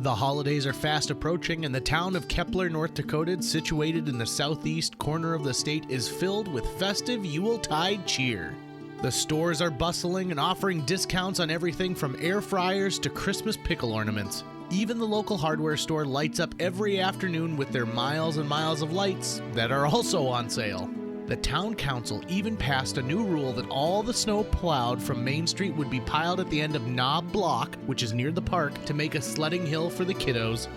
The holidays are fast approaching, and the town of Kepler, North Dakota, situated in the southeast corner of the state, is filled with festive Yuletide cheer. The stores are bustling and offering discounts on everything from air fryers to Christmas pickle ornaments. Even the local hardware store lights up every afternoon with their miles and miles of lights that are also on sale. The town council even passed a new rule that all the snow plowed from Main Street would be piled at the end of Knob Block, which is near the park, to make a sledding hill for the kiddos.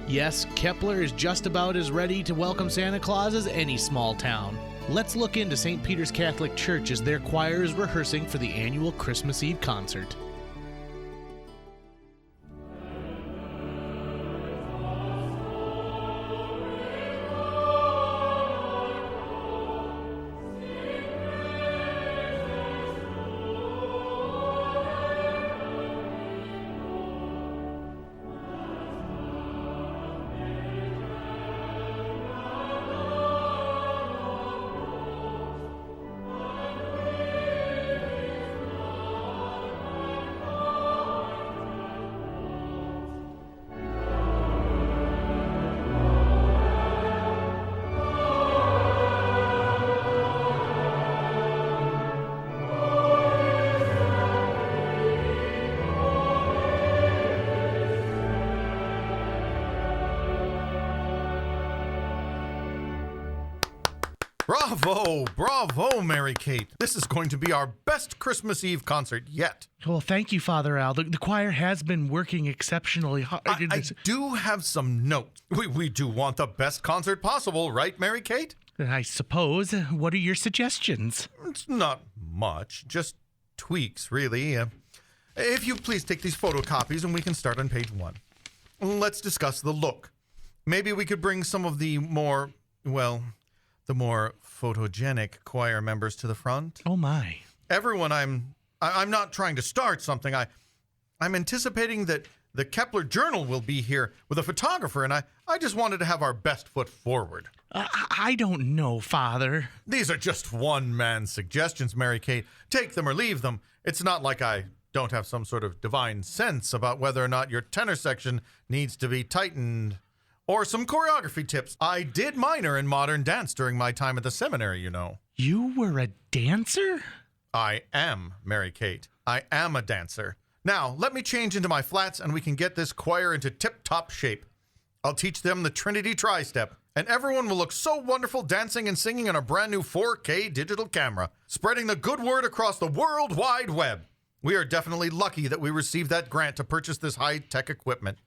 Yes, Kepler is just about as ready to welcome Santa Claus as any small town. Let's look into St. Peter's Catholic Church as their choir is rehearsing for the annual Christmas Eve concert. Bravo, bravo, Mary Kate. This is going to be our best Christmas Eve concert yet. Well, thank you, Father Al. The choir has been working exceptionally hard. I do have some notes. We do want the best concert possible, right, Mary Kate? I suppose. What are your suggestions? It's not much, just tweaks, really. If you please take these photocopies and we can start on page 1. Let's discuss the look. Maybe we could bring some of the more photogenic choir members to the front. Oh my. Everyone, I'm not trying to start something. I'm anticipating that the Kepler Journal will be here with a photographer, and I just wanted to have our best foot forward. I don't know, Father. These are just one-man suggestions, Mary Kate. Take them or leave them. It's not like I don't have some sort of divine sense about whether or not your tenor section needs to be tightened. Or some choreography tips. I did minor in modern dance during my time at the seminary, you know. You were a dancer? I am, Mary Kate. I am a dancer. Now, let me change into my flats and we can get this choir into tip-top shape. I'll teach them the Trinity Tri-Step, and everyone will look so wonderful dancing and singing on a brand new 4K digital camera, spreading the good word across the World Wide Web. We are definitely lucky that we received that grant to purchase this high-tech equipment.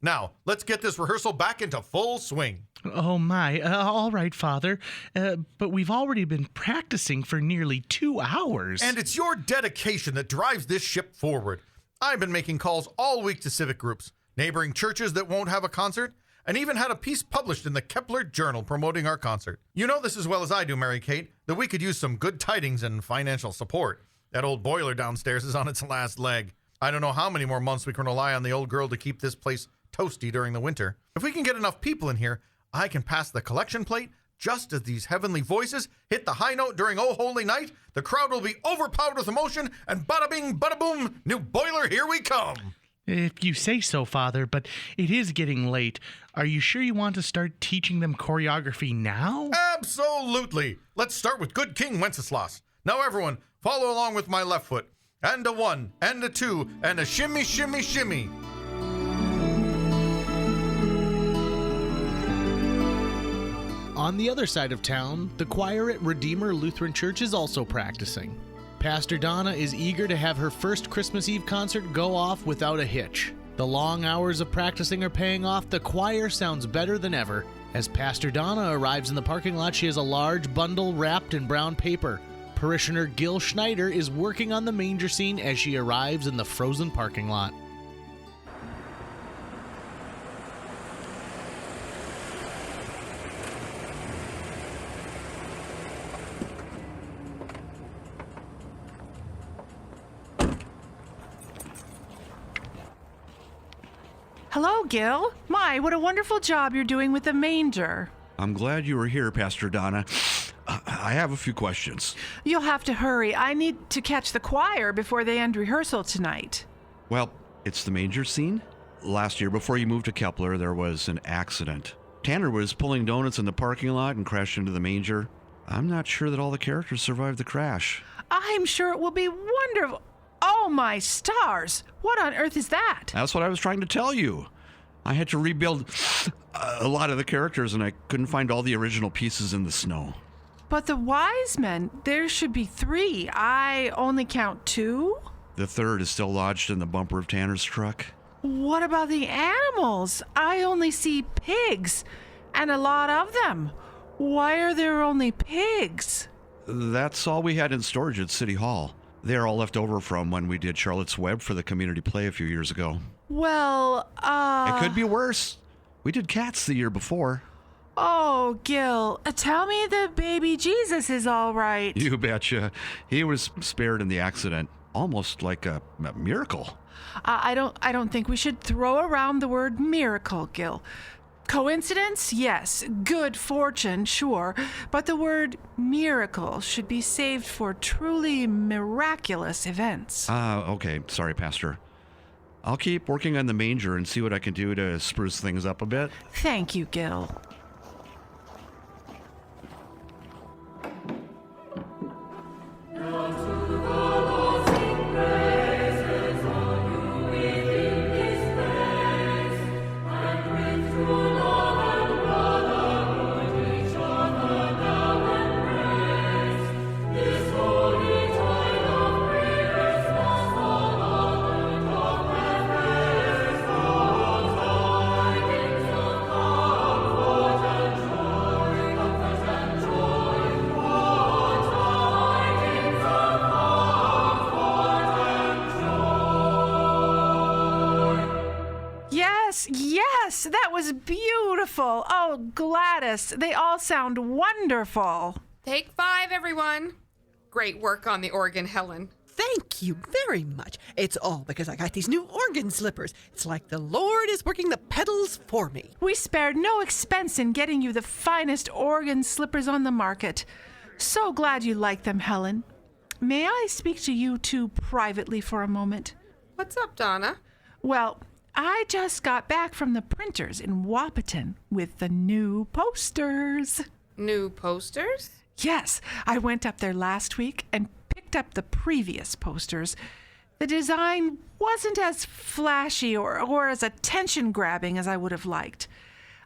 Now, let's get this rehearsal back into full swing. Oh my, all right, Father, but we've already been practicing for nearly 2 hours. And it's your dedication that drives this ship forward. I've been making calls all week to civic groups, neighboring churches that won't have a concert, and even had a piece published in the Kepler Journal promoting our concert. You know this as well as I do, Mary Kate, that we could use some good tidings and financial support. That old boiler downstairs is on its last leg. I don't know how many more months we can rely on the old girl to keep this place toasty during the winter. If we can get enough people in here, I can pass the collection plate just as these heavenly voices hit the high note during Oh Holy Night. The crowd will be overpowered with emotion, and bada bing, bada boom, new boiler, here we come. If you say so, Father, but it is getting late. Are you sure you want to start teaching them choreography now? Absolutely. Let's start with Good King Wenceslas. Now everyone, follow along with my left foot. And a 1, and a 2, and a shimmy, shimmy, shimmy. On the other side of town, the choir at Redeemer Lutheran Church is also practicing. Pastor Donna is eager to have her first Christmas Eve concert go off without a hitch. The long hours of practicing are paying off. The choir sounds better than ever. As Pastor Donna arrives in the parking lot, she has a large bundle wrapped in brown paper. Parishioner Gil Schneider is working on the manger scene as she arrives in the frozen parking lot. Hello, Gil. My, what a wonderful job you're doing with the manger. I'm glad you were here, Pastor Donna. I have a few questions. You'll have to hurry. I need to catch the choir before they end rehearsal tonight. Well, it's the manger scene? last year, before you moved to Kepler, there was an accident. Tanner was pulling donuts in the parking lot and crashed into the manger. I'm not sure that all the characters survived the crash. I'm sure it will be wonderful. Oh, my stars. What on earth is that? That's what I was trying to tell you. I had to rebuild a lot of the characters, and I couldn't find all the original pieces in the snow. But the wise men, there should be 3. I only count 2. The third is still lodged in the bumper of Tanner's truck. What about the animals? I only see pigs, and a lot of them. Why are there only pigs? That's all we had in storage at City Hall. They're all left over from when we did Charlotte's Web for the community play a few years ago. Well, It could be worse. We did cats the year before. Oh, Gil, tell me the baby Jesus is all right. You betcha. He was spared in the accident. Almost like a miracle. I don't think we should throw around the word miracle, Gil. Coincidence? Yes. Good fortune? Sure. But the word miracle should be saved for truly miraculous events. Okay. Sorry, Pastor. I'll keep working on the manger and see what I can do to spruce things up a bit. Thank you, Gil. Yes, that was beautiful. Oh, Gladys, they all sound wonderful. Take 5, everyone. Great work on the organ, Helen. Thank you very much. It's all because I got these new organ slippers. It's like the Lord is working the pedals for me. We spared no expense in getting you the finest organ slippers on the market. So glad you like them, Helen. May I speak to you two privately for a moment? What's up, Donna? Well, I just got back from the printers in Wahpeton with the new posters. New posters? Yes, I went up there last week and picked up the previous posters. The design wasn't as flashy or as attention-grabbing as I would have liked.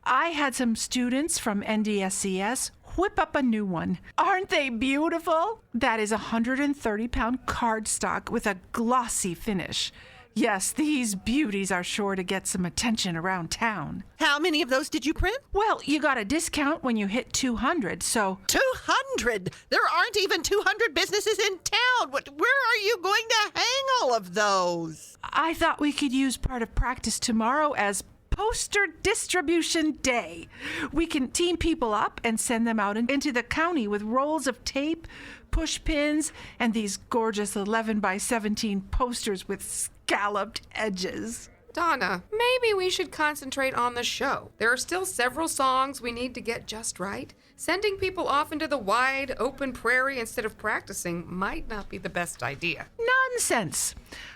I had some students from NDSCS whip up a new one. Aren't they beautiful? That is 130-pound cardstock with a glossy finish. Yes, these beauties are sure to get some attention around town. How many of those did you print? Well, you got a discount when you hit 200, so... 200? There aren't even 200 businesses in town. Where are you going to hang all of those? I thought we could use part of practice tomorrow as Poster Distribution Day. We can team people up and send them out into the county with rolls of tape, push pins, and these gorgeous 11 by 17 posters with scalloped edges. Donna, maybe we should concentrate on the show. There are still several songs we need to get just right. Sending people off into the wide, open prairie instead of practicing might not be the best idea. Nonsense.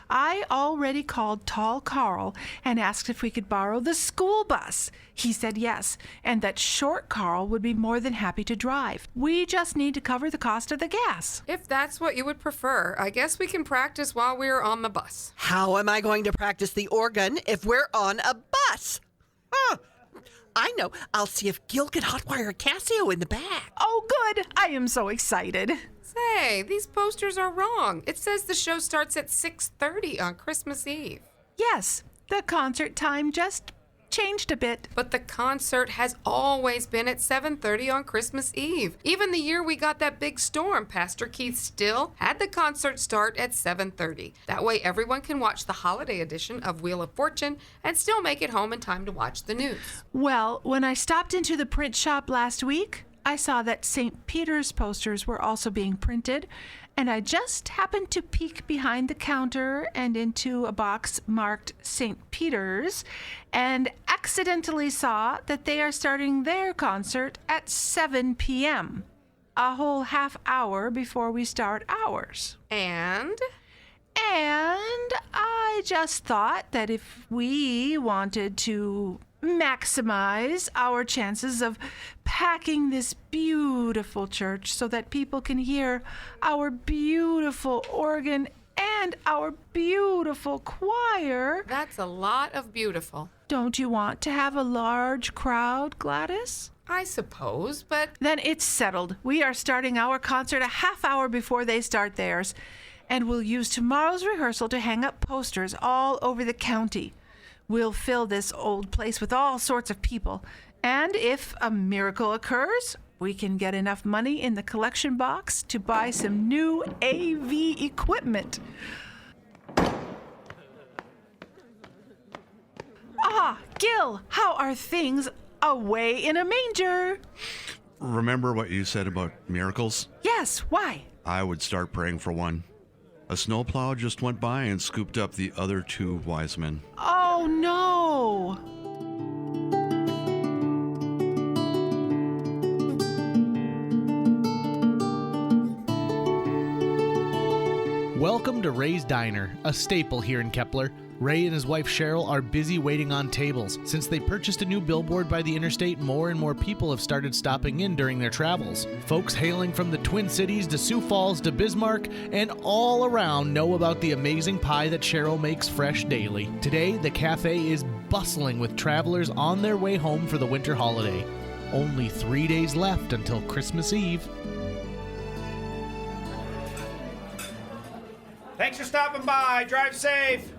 I already called Tall Carl and asked if we could borrow the school bus. He said yes, and that Short Carl would be more than happy to drive. We just need to cover the cost of the gas. If that's what you would prefer, I guess we can practice while we're on the bus. How am I going to practice the organ if we're on a bus? I know. I'll see if Gil can hotwire Casio in the back. Oh, good. I am so excited. Say, these posters are wrong. It says the show starts at 6:30 on Christmas Eve. Yes, the concert time just changed a bit. But the concert has always been at 7:30 on Christmas Eve. Even the year we got that big storm, Pastor Keith still had the concert start at 7:30. That way everyone can watch the holiday edition of Wheel of Fortune and still make it home in time to watch the news. Well, when I stopped into the print shop last week, I saw that St. Peter's posters were also being printed, and I just happened to peek behind the counter and into a box marked St. Peter's and accidentally saw that they are starting their concert at 7 p.m., a whole half hour before we start ours. And? And I just thought that if we wanted to maximize our chances of packing this beautiful church so that people can hear our beautiful organ and our beautiful choir. That's a lot of beautiful. Don't you want to have a large crowd, Gladys? I suppose, but Then it's settled. We are starting our concert a half hour before they start theirs, and we'll use tomorrow's rehearsal to hang up posters all over the county. We'll fill this old place with all sorts of people, and if a miracle occurs, we can get enough money in the collection box to buy some new AV equipment. Ah, Gil, how are things away in a manger? Remember what you said about miracles? Yes, why? I would start praying for one. A snowplow just went by and scooped up the other 2 wise men. Oh, no. Welcome to Ray's Diner, a staple here in Kepler. Ray and his wife Cheryl are busy waiting on tables. Since they purchased a new billboard by the interstate, more and more people have started stopping in during their travels. Folks hailing from the Twin Cities to Sioux Falls to Bismarck and all around know about the amazing pie that Cheryl makes fresh daily. Today, the cafe is bustling with travelers on their way home for the winter holiday. Only 3 days left until Christmas Eve. Thanks for stopping by. Drive safe.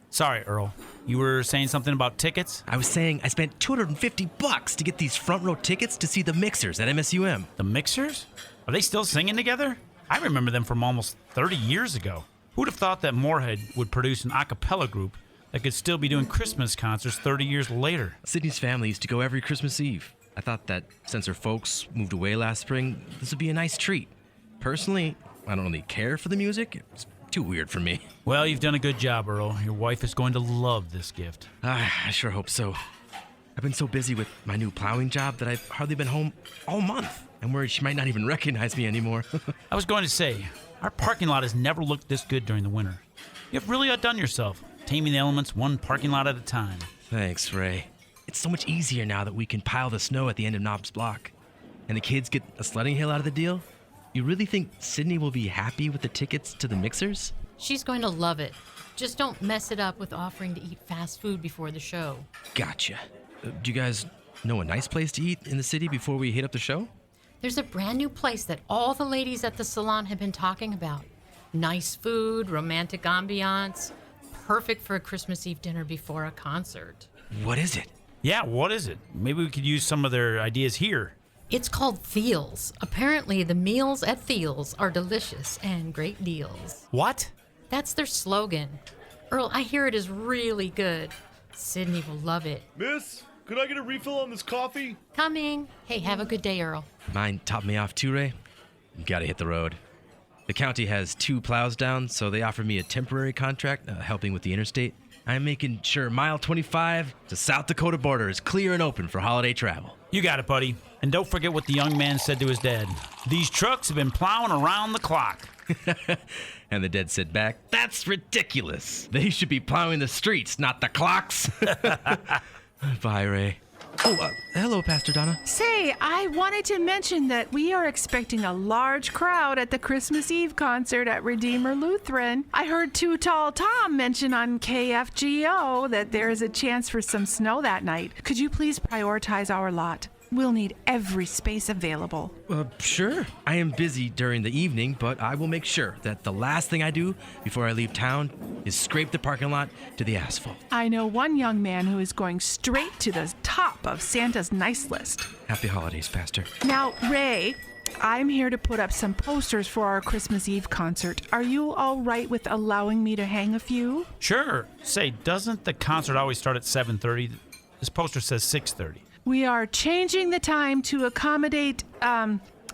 Sorry, Earl. You were saying something about tickets? I was saying I spent $250 to get these front row tickets to see the Mixers at MSUM. The Mixers? Are they still singing together? I remember them from almost 30 years ago. Who'd have thought that Moorhead would produce an a cappella group that could still be doing Christmas concerts 30 years later? Sydney's family used to go every Christmas Eve. I thought that since her folks moved away last spring, this would be a nice treat. Personally, I don't really care for the music. It's too weird for me. Well, you've done a good job, Earl. Your wife is going to love this gift. I sure hope so. I've been so busy with my new plowing job that I've hardly been home all month. I'm worried she might not even recognize me anymore. I was going to say, our parking lot has never looked this good during the winter. You've really outdone yourself, taming the elements one parking lot at a time. Thanks, Ray. It's so much easier now that we can pile the snow at the end of Knob's Block. And the kids get a sledding hill out of the deal. You really think Sydney will be happy with the tickets to the Mixers? She's going to love it. Just don't mess it up with offering to eat fast food before the show. Gotcha. Do you guys know a nice place to eat in the city before we hit up the show? There's a brand new place that all the ladies at the salon have been talking about. Nice food, romantic ambiance, perfect for a Christmas Eve dinner before a concert. What is it? Yeah, what is it? Maybe we could use some of their ideas here. It's called Thiel's. Apparently, the meals at Thiel's are delicious and great deals. What? That's their slogan. Earl, I hear it is really good. Sydney will love it. Miss, could I get a refill on this coffee? Coming. Hey, have a good day, Earl. Mind topped me off too, Ray? You gotta hit the road. The county has 2 plows down, so they offered me a temporary contract helping with the interstate. I'm making sure mile 25 to South Dakota border is clear and open for holiday travel. You got it, buddy. And don't forget what the young man said to his dad. These trucks have been plowing around the clock. And the dad said back, "That's ridiculous. They should be plowing the streets, not the clocks." Bye, Ray. Oh, hello, Pastor Donna. Say, I wanted to mention that we are expecting a large crowd at the Christmas Eve concert at Redeemer Lutheran. I heard Too Tall Tom mention on KFGO that there is a chance for some snow that night. Could you please prioritize our lot? We'll need every space available. Sure. I am busy during the evening, but I will make sure that the last thing I do before I leave town is scrape the parking lot to the asphalt. I know one young man who is going straight to the top of Santa's nice list. Happy holidays, Pastor. Now, Ray, I'm here to put up some posters for our Christmas Eve concert. Are you all right with allowing me to hang a few? Sure. Say, doesn't the concert always start at 7:30? This poster says 6:30. We are changing the time to accommodate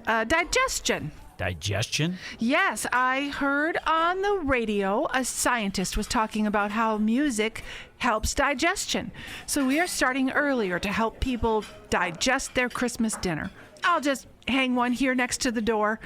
digestion. Digestion? Yes, I heard on the radio a scientist was talking about how music helps digestion. So we are starting earlier to help people digest their Christmas dinner. I'll just hang one here next to the door.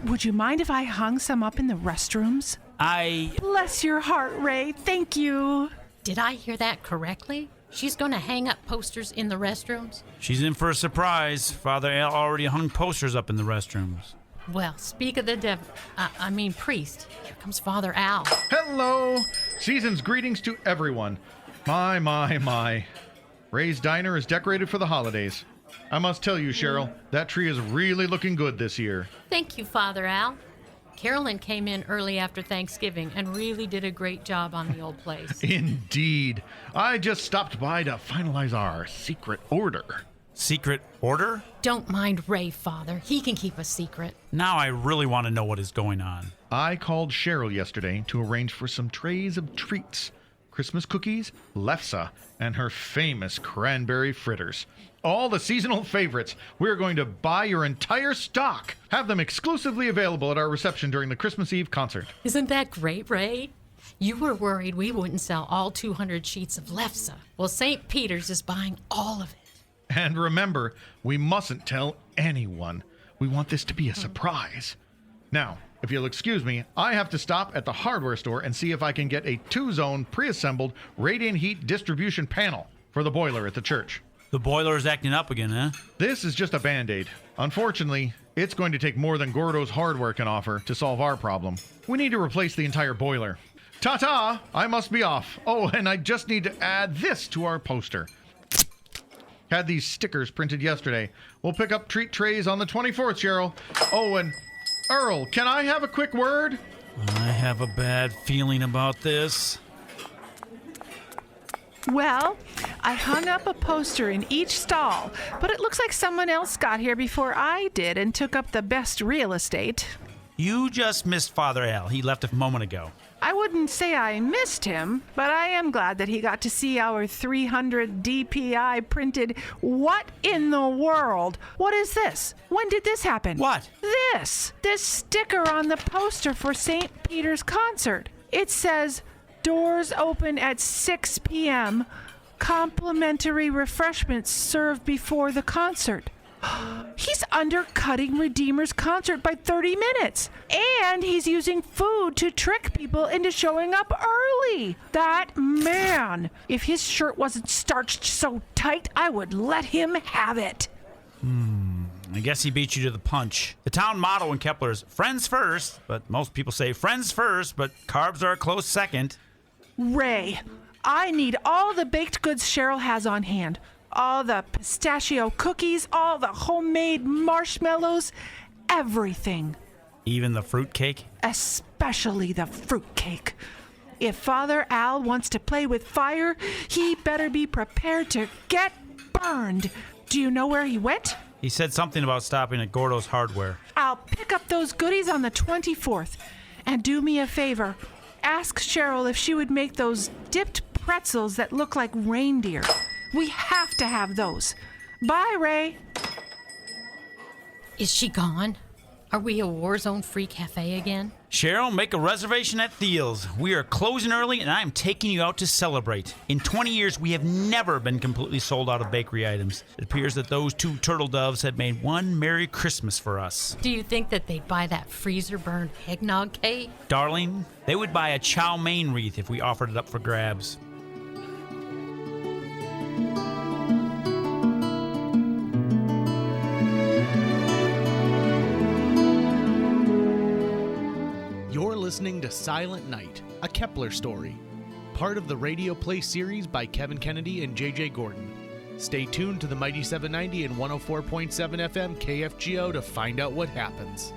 Would you mind if I hung some up in the restrooms? Bless your heart, Ray. Thank you. Did I hear that correctly? She's going to hang up posters in the restrooms? She's in for a surprise. Father Al already hung posters up in the restrooms. Well, speak of the devil. Priest. Here comes Father Al. Hello! Season's greetings to everyone. My. Ray's Diner is decorated for the holidays. I must tell you, Cheryl, that tree is really looking good this year. Thank you, Father Al. Carolyn came in early after Thanksgiving and really did a great job on the old place. Indeed. I just stopped by to finalize our secret order. Secret order? Don't mind Ray, Father. He can keep a secret. Now I really want to know what is going on. I called Cheryl yesterday to arrange for some trays of treats. Christmas cookies, lefse, and her famous cranberry fritters. All the seasonal favorites. We're going to buy your entire stock. Have them exclusively available at our reception during the Christmas Eve concert. Isn't that great, Ray? You were worried we wouldn't sell all 200 sheets of lefse. Well, St. Peter's is buying all of it. And remember, we mustn't tell anyone. We want this to be a surprise. Now, if you'll excuse me, I have to stop at the hardware store and see if I can get a 2-zone pre-assembled radiant heat distribution panel for the boiler at the church. The boiler is acting up again, huh? This is just a Band-Aid. Unfortunately, it's going to take more than Gordo's hardware can offer to solve our problem. We need to replace the entire boiler. Ta-ta! I must be off. Oh, and I just need to add this to our poster. Had these stickers printed yesterday. We'll pick up treat trays on the 24th, Cheryl. Oh, and Earl, can I have a quick word? I have a bad feeling about this. Well, I hung up a poster in each stall, but it looks like someone else got here before I did and took up the best real estate. You just missed Father Al. He left a moment ago. I wouldn't say I missed him, but I am glad that he got to see our 300 DPI printed. What in the world? What is this? When did this happen? What? This sticker on the poster for St. Peter's concert. It says, doors open at 6 p.m. Complimentary refreshments served before the concert. He's undercutting Redeemer's concert by 30 minutes. And he's using food to trick people into showing up early. That man. If his shirt wasn't starched so tight, I would let him have it. I guess he beat you to the punch. The town motto in Kepler is friends first, but most people say friends first, but carbs are a close second. Ray, I need all the baked goods Cheryl has on hand. All the pistachio cookies, all the homemade marshmallows, everything. Even the fruitcake? Especially the fruitcake. If Father Al wants to play with fire, he better be prepared to get burned. Do you know where he went? He said something about stopping at Gordo's Hardware. I'll pick up those goodies on the 24th. And do me a favor. Ask Cheryl if she would make those dipped pretzels that look like reindeer. We have to have those. Bye, Ray. Is she gone? Are we a war zone free cafe again? Cheryl, make a reservation at Thiel's. We are closing early, and I am taking you out to celebrate. In 20 years, we have never been completely sold out of bakery items. It appears that those two turtle doves had made one Merry Christmas for us. Do you think that they'd buy that freezer-burned eggnog cake? Darling, they would buy a chow mein wreath if we offered it up for grabs. Listening to Silent Night, a Kepler story, part of the radio play series by Kevin Kennedy and J.J. Gordon. Stay tuned to the Mighty 790 and 104.7 FM KFGO to find out what happens.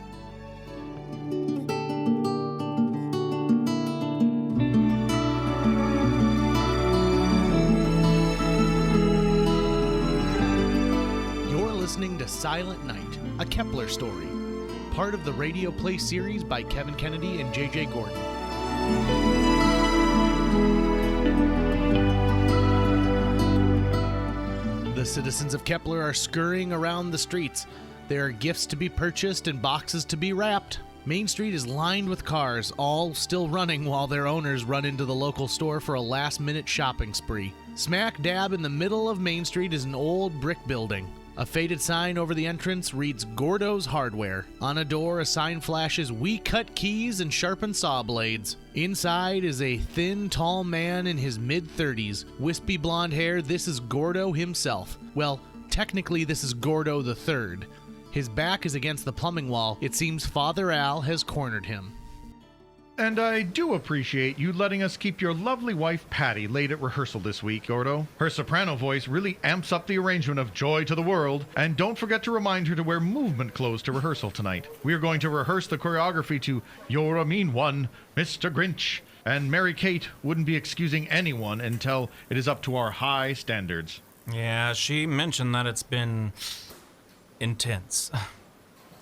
You're listening to Silent Night, a Kepler story, part of the radio play series by Kevin Kennedy and J.J. Gordon. The citizens of Kepler are scurrying around the streets. There are gifts to be purchased and boxes to be wrapped. Main Street is lined with cars, all still running while their owners run into the local store for a last-minute shopping spree. Smack dab in the middle of Main Street is an old brick building. A faded sign over the entrance reads Gordo's Hardware. On a door, a sign flashes We cut keys and sharpen saw blades. Inside is a thin, tall man in his mid-30s. Wispy blonde hair, this is Gordo himself. Well, technically this is Gordo the Third. His back is against the plumbing wall. It seems Father Al has cornered him. And I do appreciate you letting us keep your lovely wife Patty late at rehearsal this week, Gordo. Her soprano voice really amps up the arrangement of Joy to the World, and don't forget to remind her to wear movement clothes to rehearsal tonight. We are going to rehearse the choreography to You're a Mean One, Mr. Grinch, and Mary Kate wouldn't be excusing anyone until it is up to our high standards. Yeah, she mentioned that it's been intense.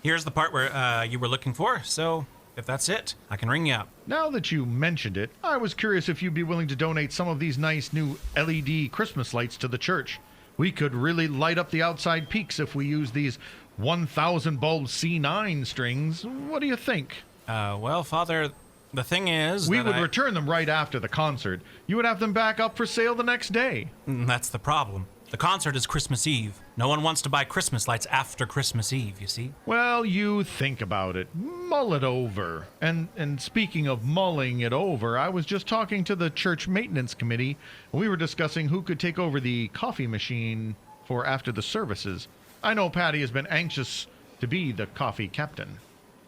Here's the part where you were looking for, so if that's it, I can ring you up. Now that you mentioned it, I was curious if you'd be willing to donate some of these nice new LED Christmas lights to the church. We could really light up the outside peaks if we use these 1,000 bulb C9 strings. What do you think? Well, Father, the thing is we would return them right after the concert. You would have them back up for sale the next day. That's the problem. The concert is Christmas Eve. No one wants to buy Christmas lights after Christmas Eve, you see? Well, you think about it. Mull it over. And speaking of mulling it over, I was just talking to the church maintenance committee, and we were discussing who could take over the coffee machine for after the services. I know Patty has been anxious to be the coffee captain.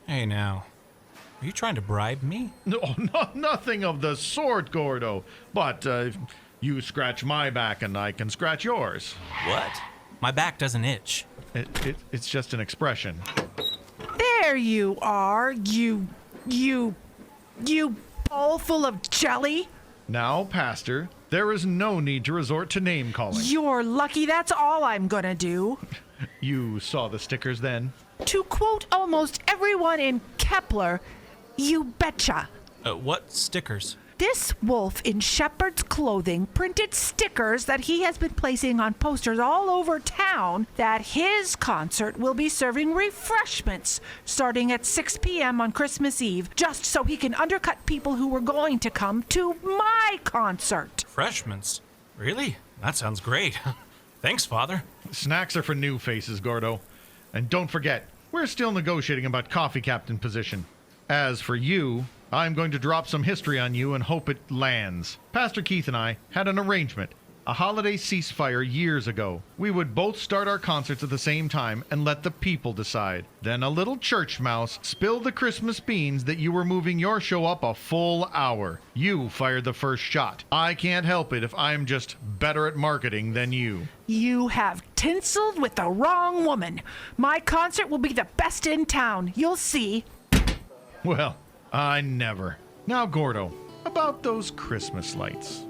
Hey, now. Are you trying to bribe me? No, nothing of the sort, Gordo. But, you scratch my back and I can scratch yours. What? My back doesn't itch. It's just an expression. There you are, you bowl full of jelly. Now, Pastor, there is no need to resort to name calling. You're lucky that's all I'm gonna do. You saw the stickers then? To quote almost everyone in Kepler, you betcha. What stickers? This wolf in shepherd's clothing printed stickers that he has been placing on posters all over town that his concert will be serving refreshments starting at 6 p.m. on Christmas Eve, just so he can undercut people who were going to come to my concert. Refreshments? Really? That sounds great. Thanks, Father. Snacks are for new faces, Gordo. And don't forget, we're still negotiating about coffee captain position. As for you, I'm going to drop some history on you and hope it lands. Pastor Keith and I had an arrangement, a holiday ceasefire years ago. We would both start our concerts at the same time and let the people decide. Then a little church mouse spilled the Christmas beans that you were moving your show up a full hour. You fired the first shot. I can't help it if I'm just better at marketing than you. You have tinseled with the wrong woman. My concert will be the best in town. You'll see. Well, I never. Now, Gordo, about those Christmas lights.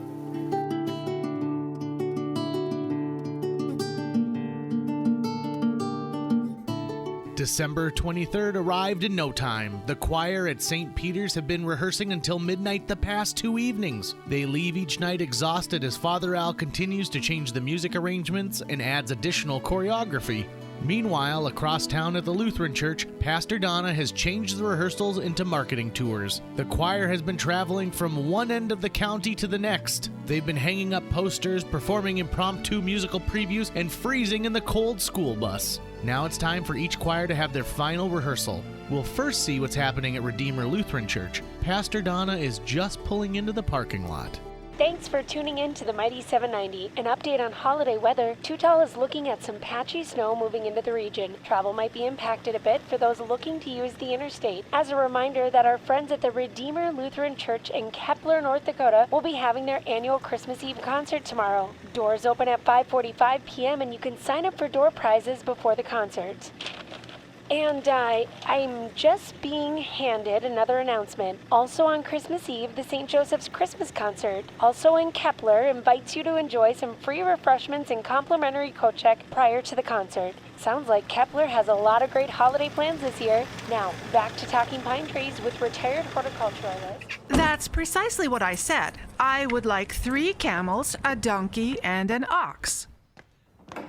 December 23rd arrived in no time. The choir at St. Peter's have been rehearsing until midnight the past 2 evenings. They leave each night exhausted as Father Al continues to change the music arrangements and adds additional choreography. Meanwhile, across town at the Lutheran Church, Pastor Donna has changed the rehearsals into marketing tours. The choir has been traveling from one end of the county to the next. They've been hanging up posters, performing impromptu musical previews, and freezing in the cold school bus. Now it's time for each choir to have their final rehearsal. We'll first see what's happening at Redeemer Lutheran Church. Pastor Donna is just pulling into the parking lot. Thanks for tuning in to the Mighty 790. An update on holiday weather. Tutal is looking at some patchy snow moving into the region. Travel might be impacted a bit for those looking to use the interstate. As a reminder that our friends at the Redeemer Lutheran Church in Kepler, North Dakota will be having their annual Christmas Eve concert tomorrow. Doors open at 5:45 p.m. and you can sign up for door prizes before the concert. And I'm just being handed another announcement. Also on Christmas Eve, the St. Joseph's Christmas Concert, also in Kepler, invites you to enjoy some free refreshments and complimentary coat check prior to the concert. Sounds like Kepler has a lot of great holiday plans this year. Now, back to Talking Pine Trees with retired horticulturalist. That's precisely what I said. I would like 3 camels, a donkey, and an ox.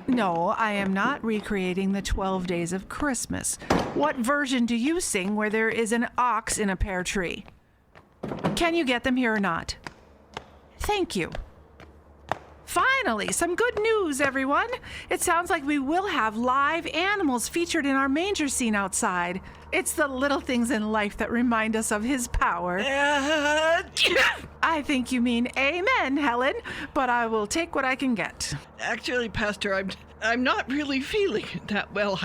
No, I am not recreating the 12 Days of Christmas. What version do you sing where there is an ox in a pear tree? Can you get them here or not? Thank you. Finally, some good news, everyone. It sounds like we will have live animals featured in our manger scene outside. It's the little things in life that remind us of his power. I think you mean amen, Helen, but I will take what I can get. Actually, Pastor, I'm not really feeling that well.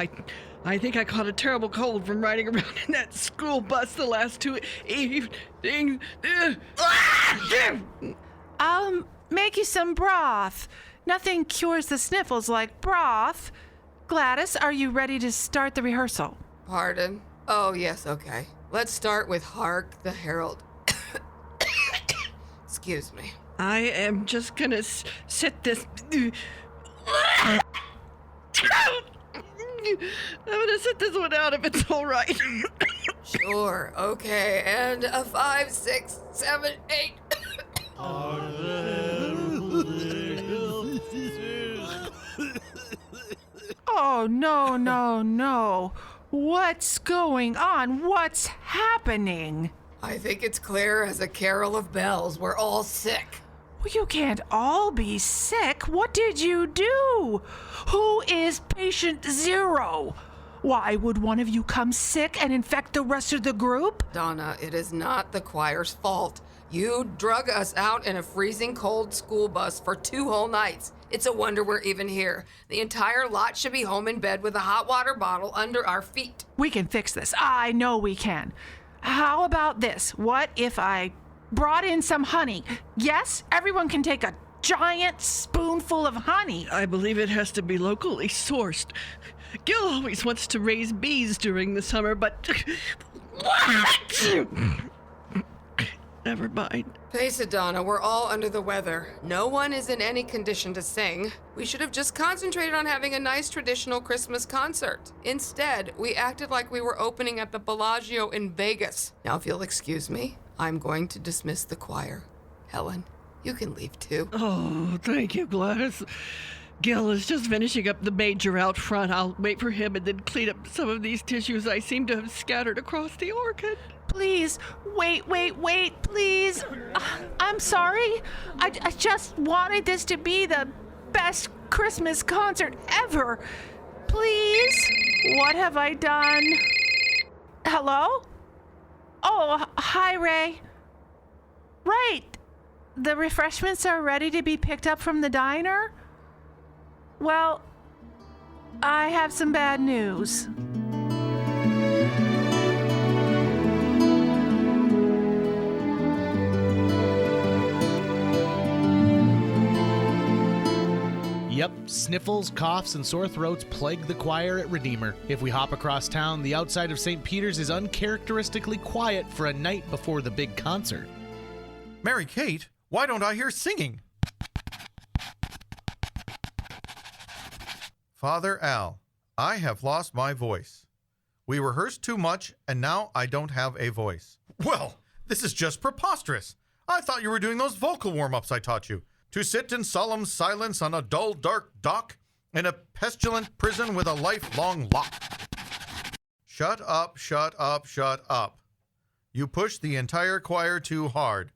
I think I caught a terrible cold from riding around in that school bus the last 2 evenings. I'll make you some broth. Nothing cures the sniffles like broth. Gladys, are you ready to start the rehearsal? Pardon? Oh, yes, okay. Let's start with Hark the Herald. Excuse me. I am just gonna sit this. I'm gonna sit this one out if it's all right. Sure, okay, and a 5, 6, 7, 8. Oh, no. What's going on? What's happening? I think it's clear as a carol of bells. We're all sick. Well, you can't all be sick. What did you do? Who is patient 0? Why would one of you come sick and infect the rest of the group? Donna, it is not the choir's fault. You drug us out in a freezing cold school bus for 2 whole nights. It's a wonder we're even here. The entire lot should be home in bed with a hot water bottle under our feet. We can fix this. I know we can. How about this? What if I brought in some honey? Yes, everyone can take a giant spoonful of honey. I believe it has to be locally sourced. Gil always wants to raise bees during the summer, but... Never mind. Face it, Donna, we're all under the weather. No one is in any condition to sing. We should have just concentrated on having a nice traditional Christmas concert. Instead, we acted like we were opening at the Bellagio in Vegas. Now, if you'll excuse me, I'm going to dismiss the choir. Helen, you can leave too. Oh, thank you, Gladys. Gil is just finishing up the major out front. I'll wait for him and then clean up some of these tissues I seem to have scattered across the organ. Please, wait, please. I'm sorry. I just wanted this to be the best Christmas concert ever. Please? What have I done? Hello? Oh, hi, Ray. Right. The refreshments are ready to be picked up from the diner? Well, I have some bad news. Yep, sniffles, coughs, and sore throats plague the choir at Redeemer. If we hop across town, the outside of St. Peter's is uncharacteristically quiet for a night before the big concert. Mary Kate, why don't I hear singing? Father Al, I have lost my voice. We rehearsed too much, and now I don't have a voice. Well, this is just preposterous. I thought you were doing those vocal warm-ups I taught you. To sit in solemn silence on a dull, dark dock in a pestilent prison with a lifelong lock. Shut up, shut up, shut up. You pushed the entire choir too hard.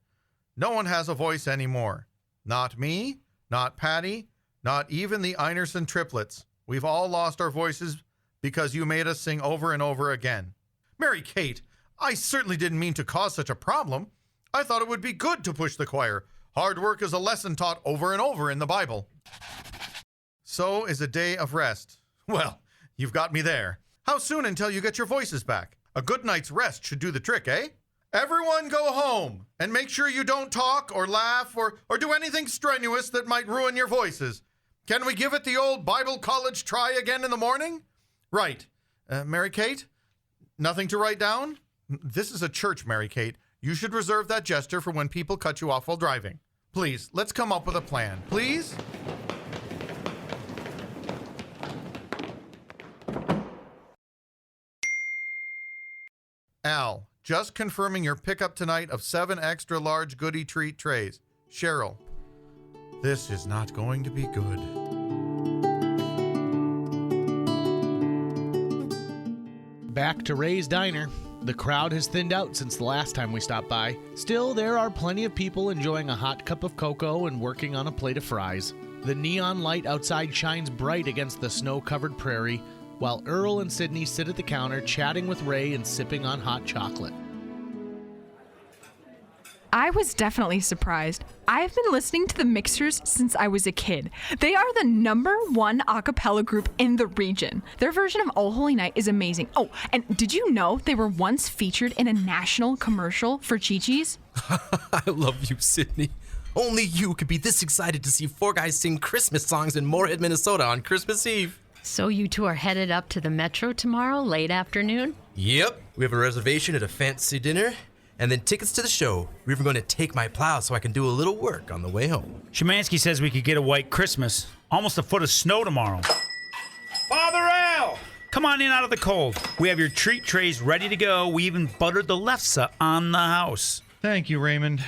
No one has a voice anymore. Not me, not Patty, not even the Einerson triplets. We've all lost our voices because you made us sing over and over again. Mary Kate, I certainly didn't mean to cause such a problem. I thought it would be good to push the choir. Hard work is a lesson taught over and over in the Bible. So is a day of rest. Well, you've got me there. How soon until you get your voices back? A good night's rest should do the trick, eh? Everyone go home and make sure you don't talk or laugh or do anything strenuous that might ruin your voices. Can we give it the old Bible college try again in the morning? Right. Mary Kate? Nothing to write down? This is a church, Mary Kate. You should reserve that gesture for when people cut you off while driving. Please, let's come up with a plan. Please? Al, just confirming your pickup tonight of 7 extra large goodie treat trays. Cheryl, this is not going to be good. Back to Ray's Diner. The crowd has thinned out since the last time we stopped by. Still, there are plenty of people enjoying a hot cup of cocoa and working on a plate of fries. The neon light outside shines bright against the snow-covered prairie, while Earl and Sydney sit at the counter chatting with Ray and sipping on hot chocolate. I was definitely surprised. I've been listening to the Mixers since I was a kid. They are the #1 a cappella group in the region. Their version of Oh Holy Night is amazing. Oh, and did you know they were once featured in a national commercial for Chi-Chi's? I love you, Sydney. Only you could be this excited to see four guys sing Christmas songs in Moorhead, Minnesota on Christmas Eve. So you two are headed up to the Metro tomorrow, late afternoon? Yep. We have a reservation at a fancy dinner, and then tickets to the show. We're even going to take my plow so I can do a little work on the way home. Szymanski says we could get a white Christmas. Almost a foot of snow tomorrow. Father Al! Come on in out of the cold. We have your treat trays ready to go. We even buttered the lefse on the house. Thank you, Raymond.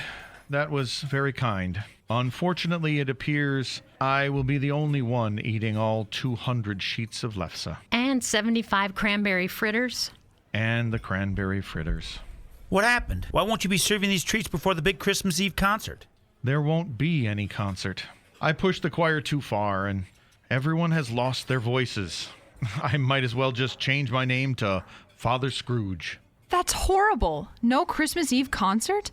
That was very kind. Unfortunately, it appears I will be the only one eating all 200 sheets of lefse. And 75 cranberry fritters. And the cranberry fritters. What happened? Why won't you be serving these treats before the big Christmas Eve concert? There won't be any concert. I pushed the choir too far, and everyone has lost their voices. I might as well just change my name to Father Scrooge. That's horrible. No Christmas Eve concert?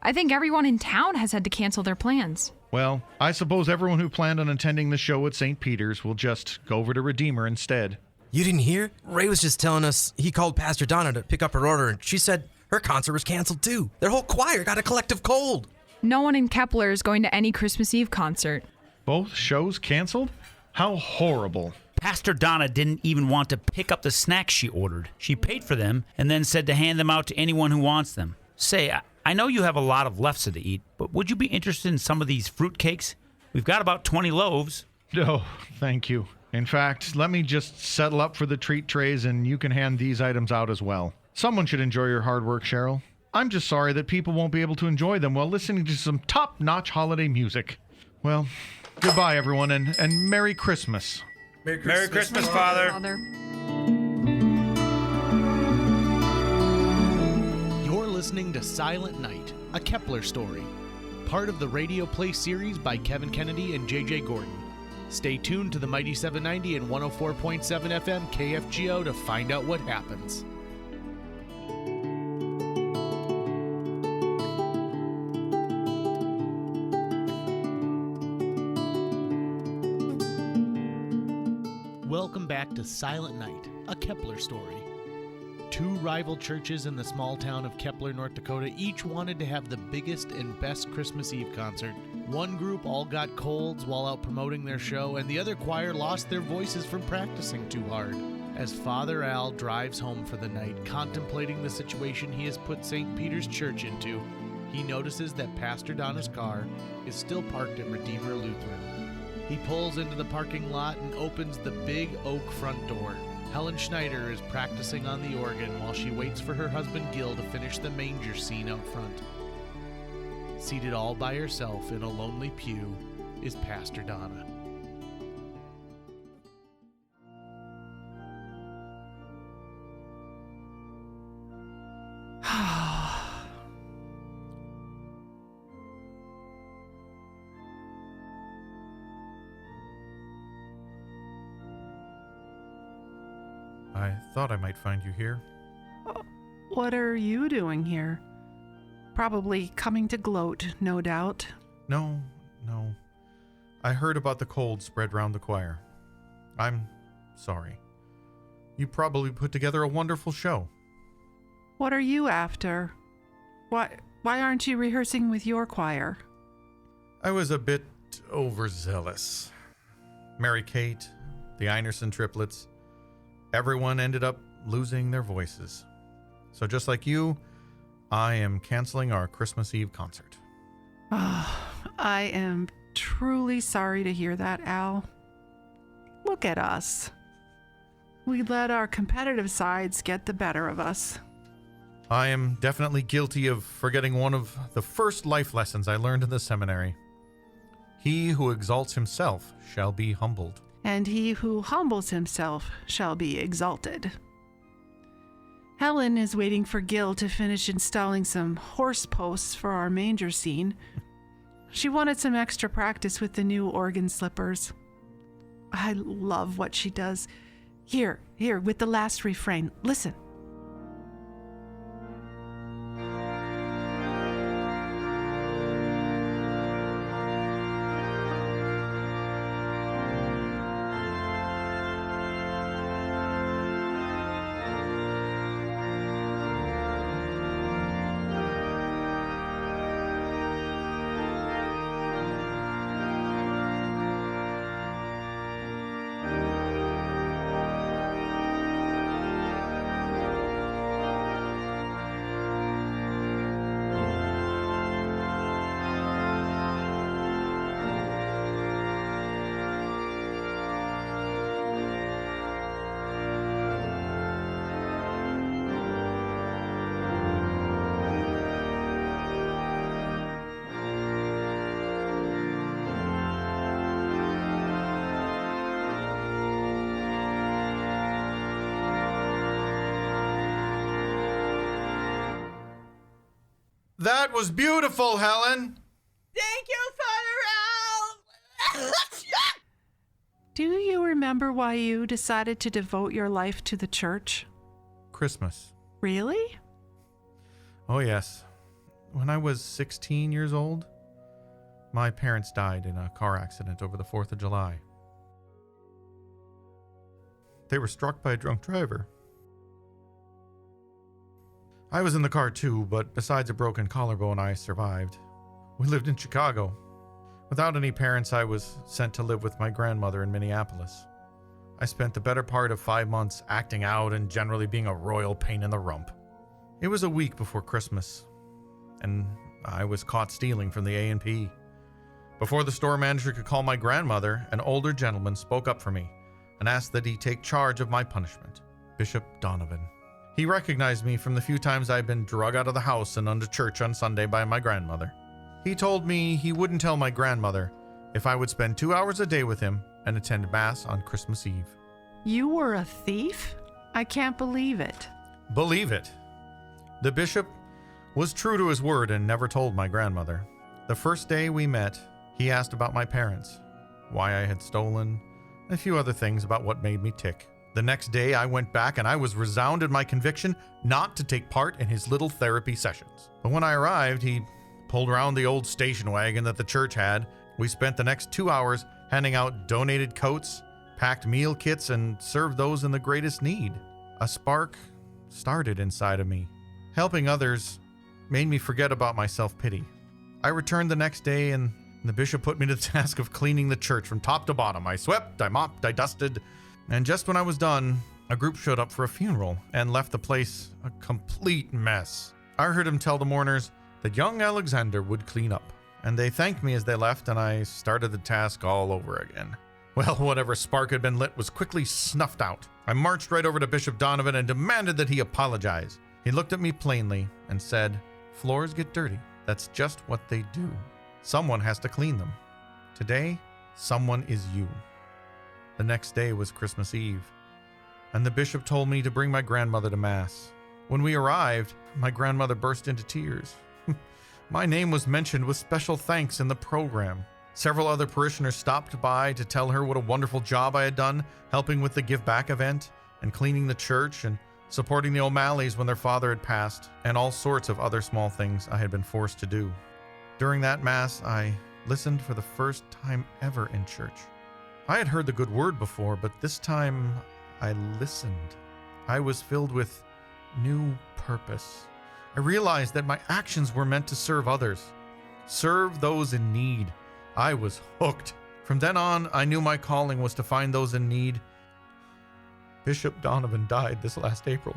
I think everyone in town has had to cancel their plans. Well, I suppose everyone who planned on attending the show at St. Peter's will just go over to Redeemer instead. You didn't hear? Ray was just telling us he called Pastor Donna to pick up her order, and she said her concert was canceled too. Their whole choir got a collective cold. No one in Kepler is going to any Christmas Eve concert. Both shows canceled? How horrible. Pastor Donna didn't even want to pick up the snacks she ordered. She paid for them and then said to hand them out to anyone who wants them. Say, I know you have a lot of lefse to eat, but would you be interested in some of these fruit cakes? We've got about 20 loaves. No, thank you. In fact, let me just settle up for the treat trays and you can hand these items out as well. Someone should enjoy your hard work, Cheryl. I'm just sorry that people won't be able to enjoy them while listening to some top-notch holiday music. Well, goodbye, everyone, and Merry Christmas. Merry Christmas, Father. You're listening to Silent Night, a Kepler story, part of the radio play series by Kevin Kennedy and J.J. Gordon. Stay tuned to the Mighty 790 and 104.7 FM KFGO to find out what happens. Welcome back to Silent Night, a Kepler story. Two rival churches in the small town of Kepler, North Dakota, each wanted to have the biggest and best Christmas Eve concert. One group all got colds while out promoting their show, and the other choir lost their voices from practicing too hard. As Father Al drives home for the night, contemplating the situation he has put St. Peter's Church into, he notices that Pastor Donna's car is still parked at Redeemer Lutheran. He pulls into the parking lot and opens the big oak front door. Helen Schneider is practicing on the organ while she waits for her husband Gil to finish the manger scene out front. Seated all by herself in a lonely pew is Pastor Donna. I thought I might find you here. What are you doing here? Probably coming to gloat, no doubt. No. I heard about the cold spread round the choir. I'm sorry. You probably put together a wonderful show. What are you after? Why aren't you rehearsing with your choir? I was a bit overzealous. Mary Kate, the Einerson triplets, everyone ended up losing their voices. So just like you, I am canceling our Christmas Eve concert. I am truly sorry to hear that, Al. Look at us. We let our competitive sides get the better of us. I am definitely guilty of forgetting one of the first life lessons I learned in the seminary. He who exalts himself shall be humbled. And he who humbles himself shall be exalted. Helen is waiting for Gil to finish installing some horse posts for our manger scene. She wanted some extra practice with the new organ slippers. I love what she does. Here, with the last refrain. Listen. That was beautiful, Helen. Thank you, Father Al. Do you remember why you decided to devote your life to the church? Christmas. Really? Oh, yes. When I was 16 years old, my parents died in a car accident over the 4th of July. They were struck by a drunk driver. I was in the car too, but besides a broken collarbone, I survived. We lived in Chicago. Without any parents, I was sent to live with my grandmother in Minneapolis. I spent the better part of 5 months acting out and generally being a royal pain in the rump. It was a week before Christmas, and I was caught stealing from the A&P. Before the store manager could call my grandmother, an older gentleman spoke up for me and asked that he take charge of my punishment, Bishop Donovan. He recognized me from the few times I'd been drug out of the house and unto church on Sunday by my grandmother. He told me he wouldn't tell my grandmother if I would spend 2 hours a day with him and attend Mass on Christmas Eve. You were a thief? I can't believe it. Believe it. The bishop was true to his word and never told my grandmother. The first day we met, he asked about my parents, why I had stolen, and a few other things about what made me tick. The next day I went back and I was resounded my conviction not to take part in his little therapy sessions. But when I arrived, he pulled around the old station wagon that the church had. We spent the next 2 hours handing out donated coats, packed meal kits, and served those in the greatest need. A spark started inside of me. Helping others made me forget about my self-pity. I returned the next day and the bishop put me to the task of cleaning the church from top to bottom. I swept, I mopped, I dusted, and just when I was done, a group showed up for a funeral and left the place a complete mess. I heard him tell the mourners that young Alexander would clean up, and they thanked me as they left, and I started the task all over again. Well, whatever spark had been lit was quickly snuffed out. I marched right over to Bishop Donovan and demanded that he apologize. He looked at me plainly and said, "Floors get dirty. That's just what they do. Someone has to clean them. Today, someone is you." The next day was Christmas Eve, and the bishop told me to bring my grandmother to Mass. When we arrived, my grandmother burst into tears. My name was mentioned with special thanks in the program. Several other parishioners stopped by to tell her what a wonderful job I had done, helping with the Give Back event, and cleaning the church, and supporting the O'Malleys when their father had passed, and all sorts of other small things I had been forced to do. During that Mass, I listened for the first time ever in church. I had heard the good word before, but this time I listened. I was filled with new purpose. I realized that my actions were meant to serve others, serve those in need. I was hooked. From then on, I knew my calling was to find those in need. Bishop Donovan died this last April.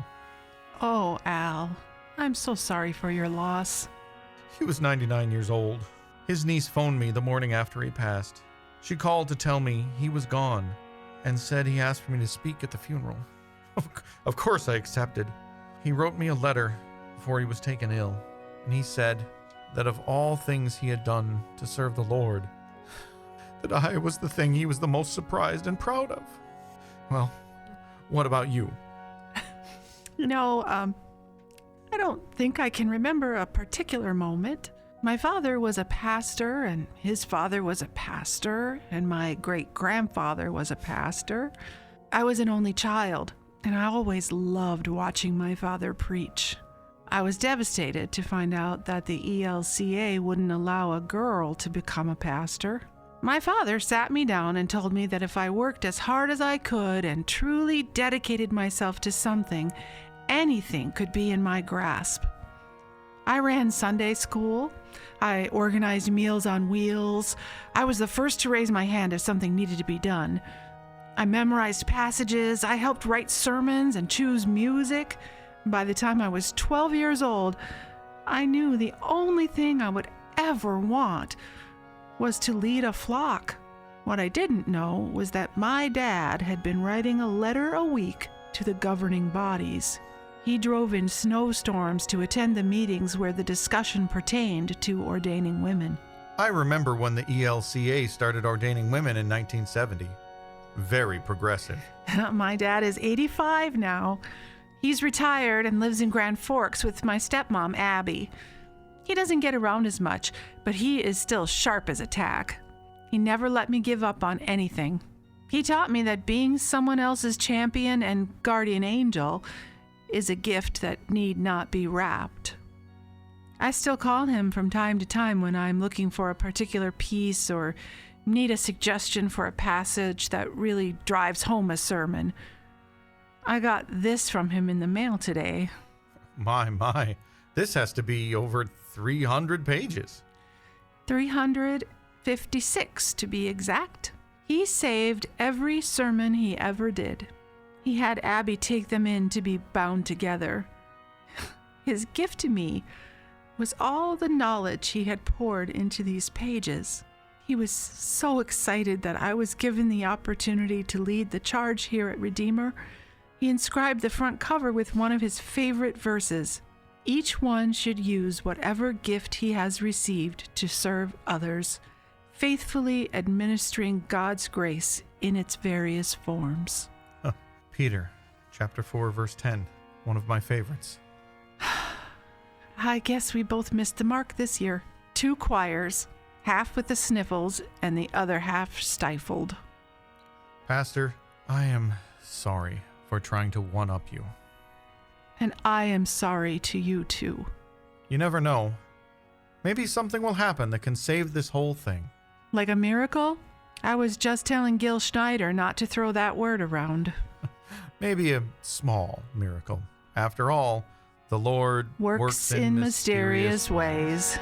Oh, Al, I'm so sorry for your loss. He was 99 years old. His niece phoned me the morning after he passed. She called to tell me he was gone and said he asked for me to speak at the funeral. Of course I accepted. He wrote me a letter before he was taken ill, and he said that of all things he had done to serve the Lord, that I was the thing he was the most surprised and proud of. Well, what about you? I don't think I can remember a particular moment. My father was a pastor, and his father was a pastor, and my great-grandfather was a pastor. I was an only child, and I always loved watching my father preach. I was devastated to find out that the ELCA wouldn't allow a girl to become a pastor. My father sat me down and told me that if I worked as hard as I could and truly dedicated myself to something, anything could be in my grasp. I ran Sunday school. I organized Meals on Wheels. I was the first to raise my hand if something needed to be done. I memorized passages. I helped write sermons and choose music. By the time I was 12 years old, I knew the only thing I would ever want was to lead a flock. What I didn't know was that my dad had been writing a letter a week to the governing bodies. He drove in snowstorms to attend the meetings where the discussion pertained to ordaining women. I remember when the ELCA started ordaining women in 1970. Very progressive. My dad is 85 now. He's retired and lives in Grand Forks with my stepmom, Abby. He doesn't get around as much, but he is still sharp as a tack. He never let me give up on anything. He taught me that being someone else's champion and guardian angel is a gift that need not be wrapped. I still call him from time to time when I'm looking for a particular piece or need a suggestion for a passage that really drives home a sermon. I got this from him in the mail today. My. This has to be over 300 pages. 356 to be exact. He saved every sermon he ever did. He had Abby take them in to be bound together. His gift to me was all the knowledge he had poured into these pages. He was so excited that I was given the opportunity to lead the charge here at Redeemer. He inscribed the front cover with one of his favorite verses. Each one should use whatever gift he has received to serve others, faithfully administering God's grace in its various forms. Peter, chapter 4, verse 10, one of my favorites. I guess we both missed the mark this year. 2 choirs, half with the sniffles and the other half stifled. Pastor, I am sorry for trying to one-up you. And I am sorry to you too. You never know. Maybe something will happen that can save this whole thing. Like a miracle? I was just telling Gil Schneider not to throw that word around. Maybe a small miracle. After all, the Lord works in mysterious ways.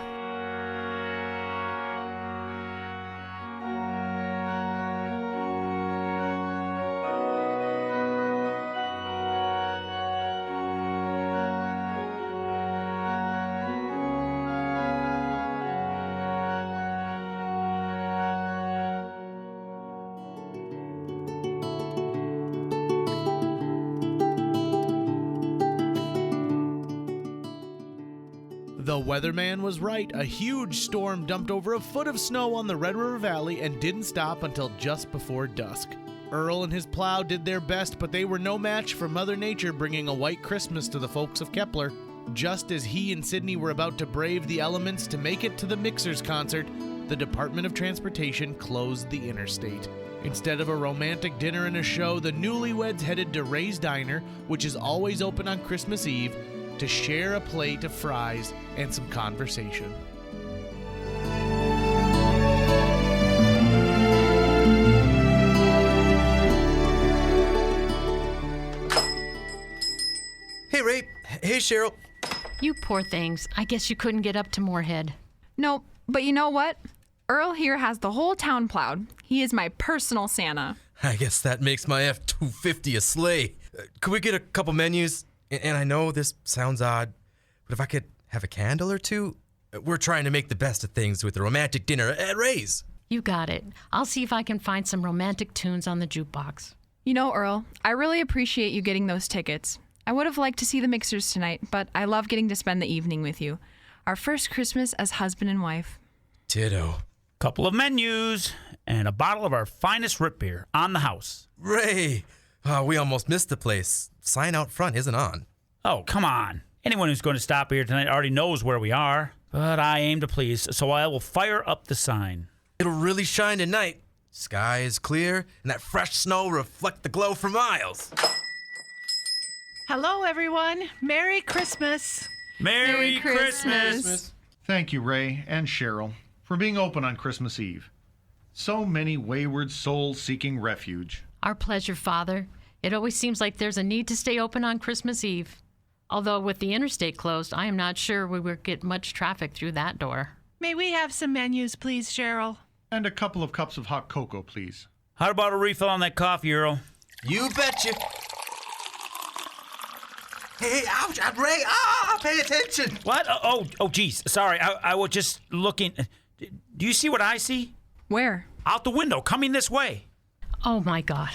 The weatherman was right. A huge storm dumped over a foot of snow on the Red River Valley and didn't stop until just before dusk. Earl and his plow did their best, but they were no match for Mother Nature bringing a white Christmas to the folks of Kepler. Just as he and Sydney were about to brave the elements to make it to the Mixers concert, the Department of Transportation closed the interstate. Instead of a romantic dinner and a show, the newlyweds headed to Ray's Diner, which is always open on Christmas Eve, to share a plate of fries and some conversation. Hey, Ray. Hey, Cheryl. You poor things. I guess you couldn't get up to Moorhead. No, but you know what? Earl here has the whole town plowed. He is my personal Santa. I guess that makes my F-250 a sleigh. Could we get a couple menus? And I know this sounds odd, but if I could have a candle or two? We're trying to make the best of things with a romantic dinner at Ray's. You got it. I'll see if I can find some romantic tunes on the jukebox. You know, Earl, I really appreciate you getting those tickets. I would have liked to see the Mixers tonight, but I love getting to spend the evening with you. Our first Christmas as husband and wife. Ditto. Couple of menus and a bottle of our finest root beer on the house. Ray! We almost missed the place. Sign out front isn't on. Oh, come on. Anyone who's going to stop here tonight already knows where we are. But I aim to please, so I will fire up the sign. It'll really shine tonight. Sky is clear, and that fresh snow reflect the glow for miles. Hello, everyone. Merry Christmas. Merry Christmas. Thank you, Ray and Cheryl, for being open on Christmas Eve. So many wayward souls seeking refuge. Our pleasure, Father. It always seems like there's a need to stay open on Christmas Eve. Although with the interstate closed, I am not sure we will get much traffic through that door. May we have some menus, please, Cheryl? And a couple of cups of hot cocoa, please. How about a refill on that coffee, Earl? You betcha. Hey, ouch, Ray, pay attention. What? Geez, sorry, I was just looking. Do you see what I see? Where? Out the window, coming this way. Oh, my God.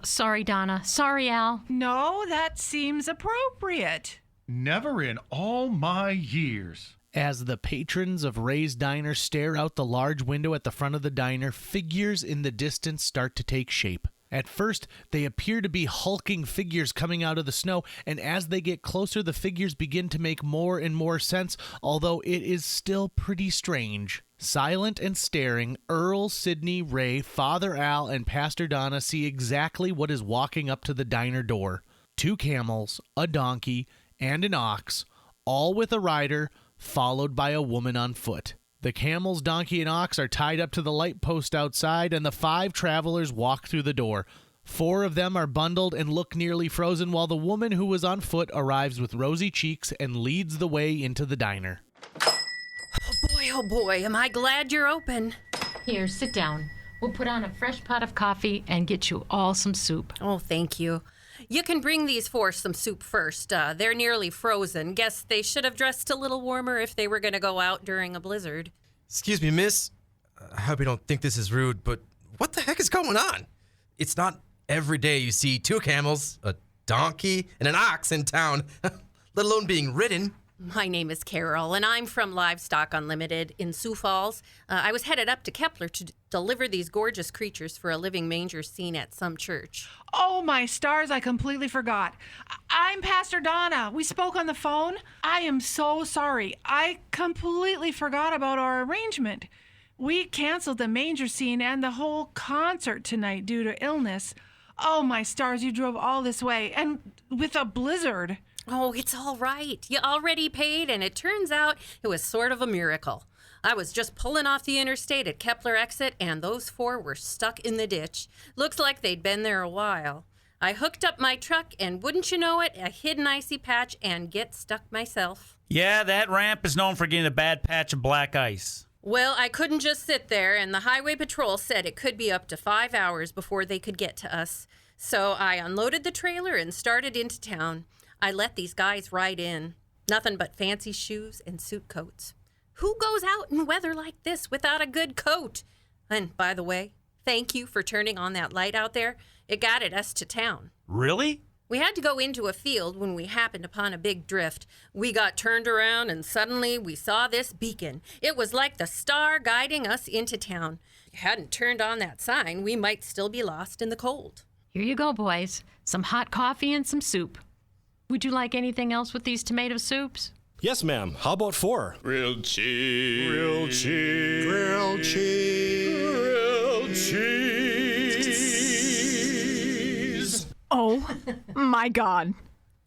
Sorry, Donna. Sorry, Al. No, that seems appropriate. Never in all my years. As the patrons of Ray's Diner stare out the large window at the front of the diner, figures in the distance start to take shape. At first, they appear to be hulking figures coming out of the snow, and as they get closer, the figures begin to make more and more sense, although it is still pretty strange. Silent and staring, Earl, Sidney, Ray, Father Al, and Pastor Donna see exactly what is walking up to the diner door. 2 camels, a donkey, and an ox, all with a rider, followed by a woman on foot. The camels, donkey, and ox are tied up to the light post outside, and the 5 travelers walk through the door. 4 of them are bundled and look nearly frozen, while the woman who was on foot arrives with rosy cheeks and leads the way into the diner. Oh boy, am I glad you're open. Here, sit down. We'll put on a fresh pot of coffee and get you all some soup. Oh, thank you. You can bring these 4 some soup first. They're nearly frozen. Guess they should have dressed a little warmer if they were going to go out during a blizzard. Excuse me, miss. I hope you don't think this is rude, but what the heck is going on? It's not every day you see 2 camels, a donkey, and an ox in town, let alone being ridden. My name is Carol, and I'm from Livestock Unlimited in Sioux Falls. I was headed up to Kepler to deliver these gorgeous creatures for a living manger scene at some church. Oh, my stars, I completely forgot. I'm Pastor Donna. We spoke on the phone. I am so sorry. I completely forgot about our arrangement. We canceled the manger scene and the whole concert tonight due to illness. Oh, my stars, you drove all this way, and with a blizzard. Oh, it's all right. You already paid, and it turns out it was sort of a miracle. I was just pulling off the interstate at Kepler exit, and those 4 were stuck in the ditch. Looks like they'd been there a while. I hooked up my truck, and wouldn't you know it, I hit an icy patch and get stuck myself. Yeah, that ramp is known for getting a bad patch of black ice. Well, I couldn't just sit there, and the highway patrol said it could be up to 5 hours before they could get to us. So I unloaded the trailer and started into town. I let these guys ride in. Nothing but fancy shoes and suit coats. Who goes out in weather like this without a good coat? And by the way, thank you for turning on that light out there. It guided us to town. Really? We had to go into a field when we happened upon a big drift. We got turned around and suddenly we saw this beacon. It was like the star guiding us into town. If you hadn't turned on that sign, we might still be lost in the cold. Here you go, boys. Some hot coffee and some soup. Would you like anything else with these tomato soups? Yes, ma'am. How about 4? Grilled cheese. Grilled cheese. Grilled cheese. Grilled cheese. Oh, my God.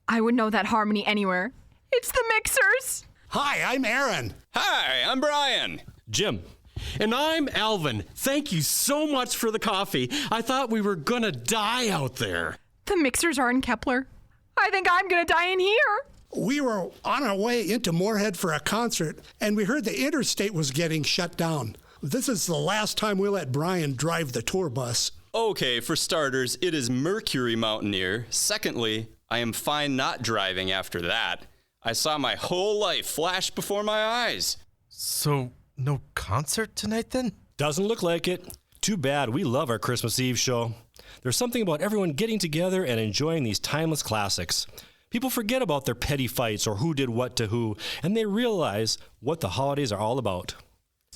I would know that harmony anywhere. It's the Mixers. Hi, I'm Aaron. Hi, I'm Brian. Jim. And I'm Alvin. Thank you so much for the coffee. I thought we were gonna die out there. The Mixers are in Kepler. I think I'm gonna die in here. We were on our way into Moorhead for a concert, and we heard the interstate was getting shut down. This is the last time we'll let Brian drive the tour bus. Okay, for starters, it is Mercury Mountaineer. Secondly, I am fine not driving after that. I saw my whole life flash before my eyes. So, no concert tonight then? Doesn't look like it. Too bad. We love our Christmas Eve show. There's something about everyone getting together and enjoying these timeless classics. People forget about their petty fights or who did what to who, and they realize what the holidays are all about.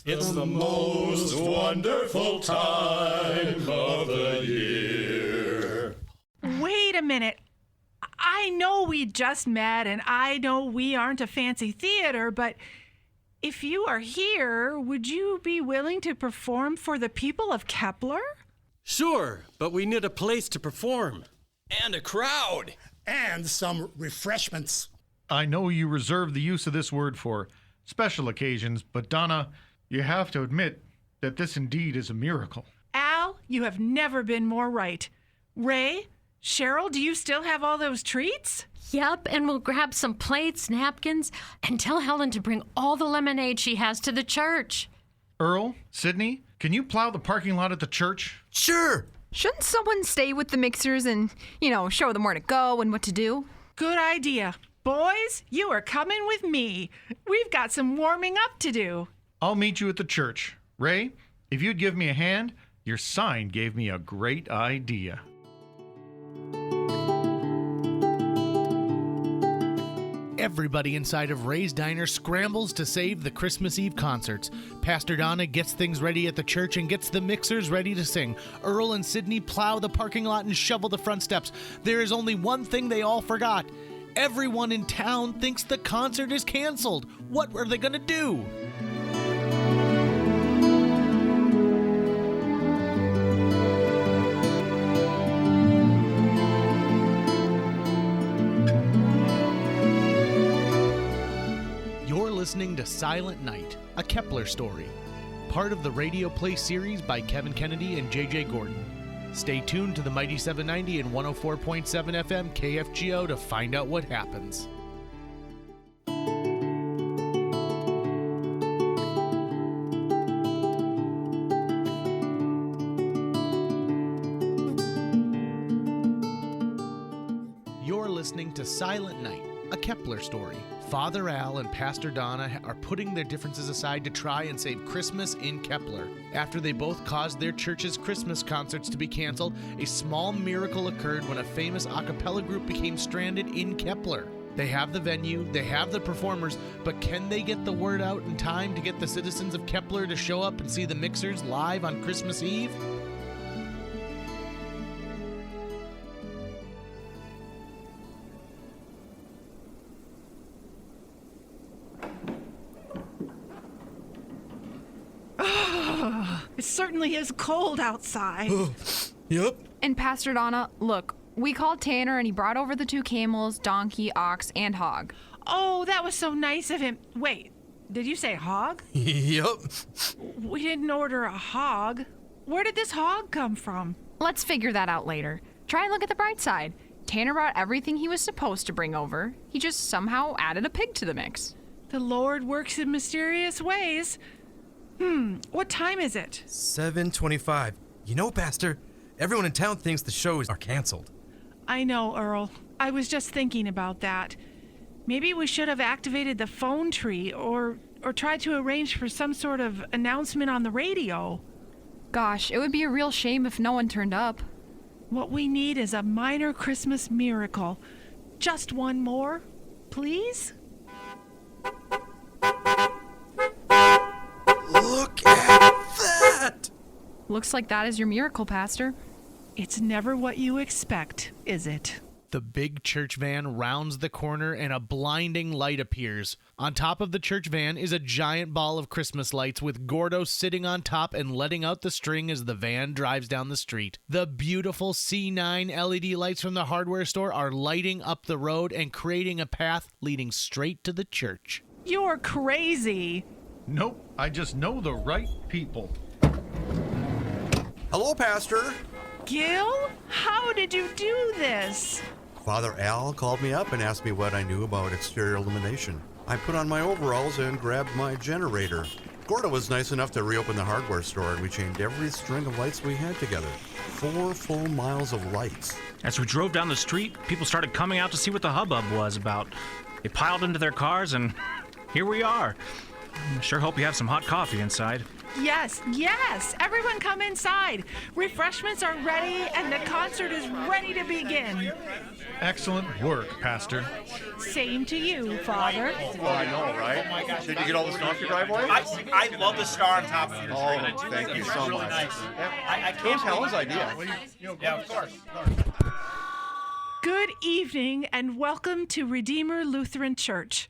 It's the most wonderful time of the year. Wait a minute. I I know we just met, and I know we aren't a fancy theater, but if you are here, would you be willing to perform for the people of Kepler? Sure, but we need a place to perform. And a crowd. And some refreshments. I know you reserve the use of this word for special occasions, but Donna, you have to admit that this indeed is a miracle. Al, you have never been more right. Ray, Cheryl, do you still have all those treats? Yep, and we'll grab some plates, napkins, and tell Helen to bring all the lemonade she has to the church. Earl, Sydney, can you plow the parking lot at the church? Sure. Shouldn't someone stay with the mixers and, show them where to go and what to do? Good idea. Boys, you are coming with me. We've got some warming up to do. I'll meet you at the church. Ray, if you'd give me a hand, your sign gave me a great idea. Everybody inside of Ray's Diner scrambles to save the Christmas Eve concerts. Pastor Donna gets things ready at the church and gets the mixers ready to sing. Earl and Sydney plow the parking lot and shovel the front steps. There is only one thing they all forgot. Everyone in town thinks the concert is canceled. What are they going to do? Listening to Silent Night, a Kepler story, part of the radio play series by Kevin Kennedy and J.J. Gordon. Stay tuned to the Mighty 790 and 104.7 FM KFGO to find out what happens. You're listening to Silent Night, a Kepler story. Father Al and Pastor Donna are putting their differences aside to try and save Christmas in Kepler. After they both caused their church's Christmas concerts to be canceled, a small miracle occurred when a famous a cappella group became stranded in Kepler. They have the venue, they have the performers, but can they get the word out in time to get the citizens of Kepler to show up and see the mixers live on Christmas Eve? It certainly is cold outside. Yep. And Pastor Donna, look, we called Tanner and he brought over the 2 camels, donkey, ox, and hog. Oh, that was so nice of him. Wait, did you say hog? Yep. We didn't order a hog. Where did this hog come from? Let's figure that out later. Try and look at the bright side. Tanner brought everything he was supposed to bring over. He just somehow added a pig to the mix. The Lord works in mysterious ways. What time is it? 7:25. You know, Pastor, everyone in town thinks the shows are canceled. I know, Earl. I was just thinking about that. Maybe we should have activated the phone tree or tried to arrange for some sort of announcement on the radio. Gosh, it would be a real shame if no one turned up. What we need is a minor Christmas miracle. Just one more, please? Look at that! Looks like that is your miracle, Pastor. It's never what you expect, is it? The big church van rounds the corner and a blinding light appears. On top of the church van is a giant ball of Christmas lights with Gordo sitting on top and letting out the string as the van drives down the street. The beautiful C9 LED lights from the hardware store are lighting up the road and creating a path leading straight to the church. You're crazy. Nope, I just know the right people. Hello, Pastor. Gil, how did you do this? Father Al called me up and asked me what I knew about exterior illumination. I put on my overalls and grabbed my generator. Gordo was nice enough to reopen the hardware store, and we chained every string of lights we had together. 4 full miles of lights. As we drove down the street, people started coming out to see what the hubbub was about. They piled into their cars, and here we are. I sure hope you have some hot coffee inside. Yes. Everyone come inside. Refreshments are ready and the concert is ready to begin. Excellent work, Pastor. Same to you, Father. Oh, I know, right? Did you get all the snow off your driveway? I love the star on top of your tree. Oh, thank you so much. I It was Helen's idea. Yeah, of course. Good evening and welcome to Redeemer Lutheran Church.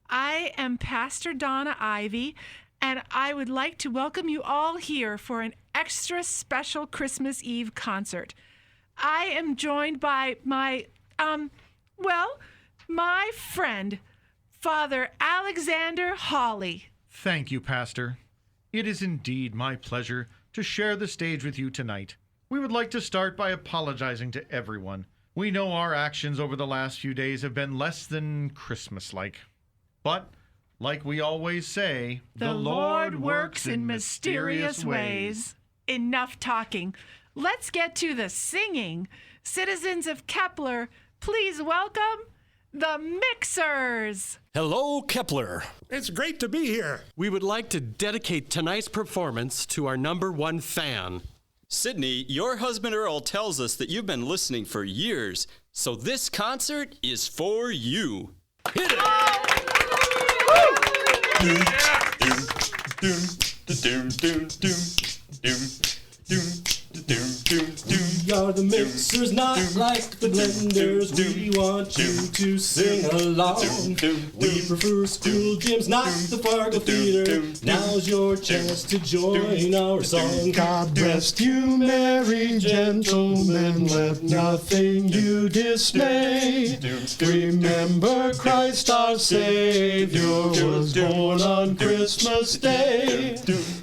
I am Pastor Donna Ivy, and I would like to welcome you all here for an extra special Christmas Eve concert. I am joined by my friend, Father Alexander Hawley. Thank you, Pastor. It is indeed my pleasure to share the stage with you tonight. We would like to start by apologizing to everyone. We know our actions over the last few days have been less than Christmas-like. But, like we always say, the Lord works in mysterious ways. Enough talking. Let's get to the singing. Citizens of Kepler, please welcome the Mixers. Hello, Kepler. It's great to be here. We would like to dedicate tonight's performance to our number one fan. Sydney, your husband Earl tells us that you've been listening for years, so this concert is for you. Hit it! We are the mixers, not like the blenders. We want you to sing along. We prefer school gyms, not the Fargo Theater. Now's your chance to join our song. God rest you, merry gentlemen, let nothing you dismay. Remember Christ our Savior was born on Christmas Day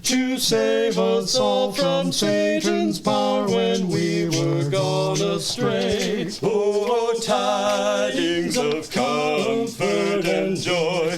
to save us all from Satan's power when we were gone astray. Oh, tidings of comfort and joy.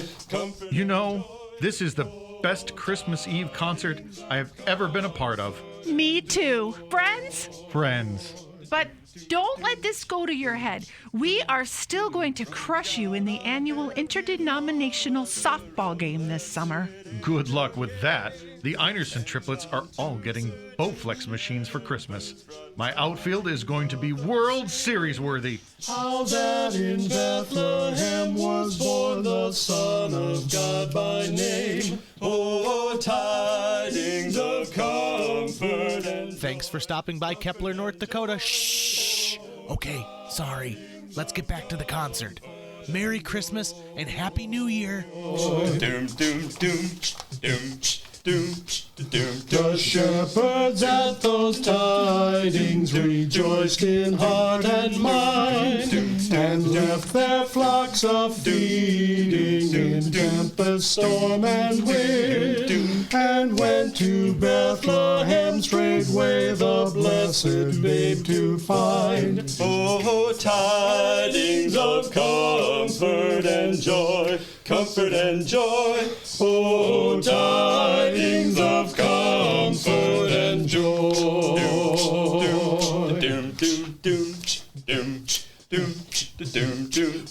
You know, this is the best Christmas Eve concert I have ever been a part of. Me too. Friends. But don't let this go to your head. We are still going to crush you in the annual interdenominational softball game this summer. Good luck with that. The Einerson triplets are all getting Bowflex machines for Christmas. My outfield is going to be World Series worthy. How that in Bethlehem was born the Son of God by name. Oh, tidings of comfort and... Thanks for stopping by Kepler, North Dakota. Shh. Okay, sorry. Let's get back to the concert. Merry Christmas and Happy New Year. The shepherds at those tidings rejoiced in heart and mind, and left their flocks of feeding in tempest, storm, and wind, and went to Bethlehem straightway the blessed babe to find. Oh, tidings of comfort and joy, comfort and joy. Oh, tidings of comfort and joy.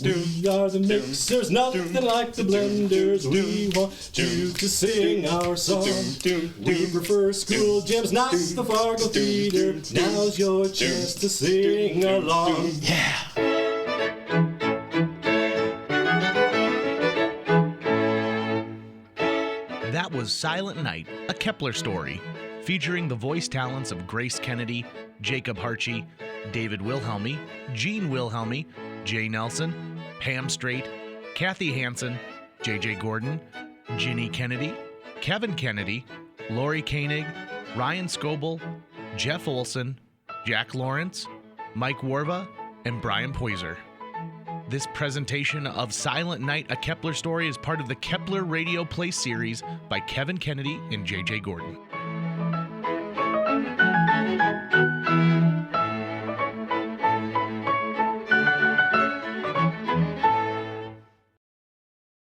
We are the mixers, nothing like the blenders. We want you to sing our song. We prefer school gyms, not the Fargo Theater. Now's your chance to sing along. Yeah. That was Silent Night, a Kepler story, featuring the voice talents of Grace Kennedy, Jacob Harchie, David Wilhelmy, Gene Wilhelmy, Jay Nelson, Pam Strait, Kathy Hansen, J.J. Gordon, Ginny Kennedy, Kevin Kennedy, Lori Koenig, Ryan Scoble, Jeff Olson, Jack Lawrence, Mike Warva, and Brian Poiser. This presentation of Silent Night, a Kepler story is part of the Kepler Radio Play series by Kevin Kennedy and J.J. Gordon.